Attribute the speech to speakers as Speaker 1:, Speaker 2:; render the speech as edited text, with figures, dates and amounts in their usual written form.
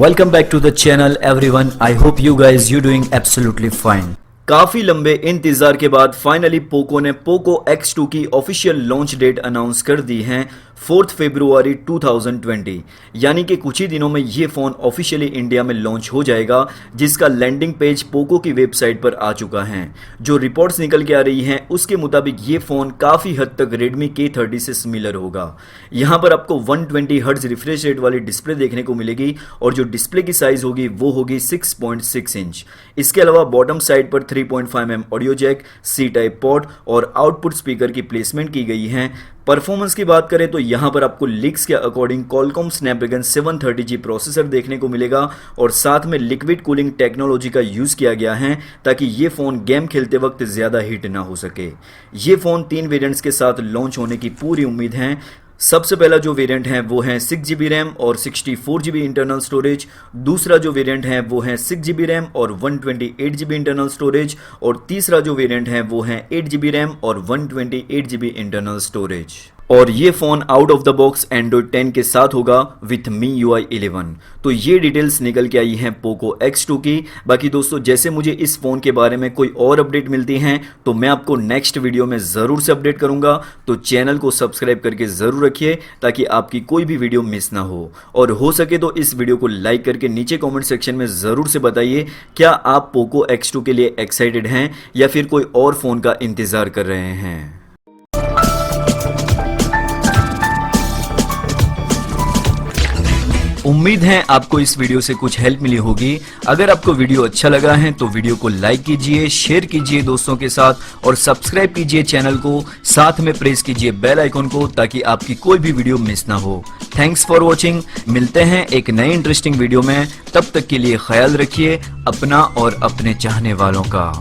Speaker 1: Welcome back to the channel everyone. I hope you guys you doing absolutely fine. काफी लंबे इंतजार के बाद फाइनली पोको ने पोको X2 की ऑफिशियल लॉन्च डेट अनाउंस कर दी है 4 फरवरी 2020, यानी कि कुछ ही दिनों में ये फ़ोन ऑफिशियली इंडिया में लॉन्च हो जाएगा, जिसका लैंडिंग पेज पोको की वेबसाइट पर आ चुका है। जो रिपोर्ट्स निकल के आ रही हैं उसके मुताबिक ये फ़ोन काफ़ी हद तक Redmi K30 से सिमिलर होगा। यहाँ पर आपको 120 हर्ट्ज रिफ्रेश रेट वाली डिस्प्ले देखने को मिलेगी और जो डिस्प्ले की साइज़ होगी वो होगी 6.6 इंच। इसके अलावा बॉटम साइड पर 3.5 mm audio jack, C type port और आउटपुट स्पीकर की प्लेसमेंट की गई है। परफॉर्मेंस की बात करें तो यहाँ पर आपको लीक्स के according Qualcomm Snapdragon 730G processor देखने को मिलेगा और साथ में लिक्विड कूलिंग टेक्नोलॉजी का यूज़ किया गया है ताकि ये फ़ोन गेम खेलते वक्त ज़्यादा हीट ना हो सके। ये फ़ोन 3 वेरिएंट्स के साथ लॉन्च होने की पूरी उम्मीद है। सबसे पहला जो वेरिएंट है वो है 6GB रैम और 64GB इंटरनल स्टोरेज। दूसरा जो वेरिएंट है वो है 6GB रैम और 128GB इंटरनल स्टोरेज और तीसरा जो वेरिएंट है वो है 8GB रैम और 128GB इंटरनल स्टोरेज। और ये phone out of the box Android 10 के साथ होगा विथ MIUI 11। तो ये डिटेल्स निकल के आई हैं Poco X2 की। बाकी दोस्तों जैसे मुझे इस फ़ोन के बारे में कोई और अपडेट मिलती हैं तो मैं आपको नेक्स्ट वीडियो में ज़रूर से अपडेट करूंगा। तो चैनल को सब्सक्राइब करके ज़रूर रखिए ताकि आपकी कोई भी वीडियो मिस ना हो। और हो सके तो इस वीडियो को लाइक करके नीचे कॉमेंट सेक्शन में ज़रूर से बताइए क्या आप Poco X2 के लिए एक्साइटेड हैं या फिर कोई और फ़ोन का इंतज़ार कर रहे हैं। उम्मीद है आपको इस वीडियो से कुछ हेल्प मिली होगी। अगर आपको वीडियो अच्छा लगा है तो वीडियो को लाइक कीजिए, शेयर कीजिए दोस्तों के साथ और सब्सक्राइब कीजिए चैनल को, साथ में प्रेस कीजिए बेल आइकन को ताकि आपकी कोई भी वीडियो मिस ना हो। Thanks for watching. मिलते हैं एक नए इंटरेस्टिंग वीडियो में, तब तक के लिए ख्याल रखिए अपना और अपने चाहने वालों का।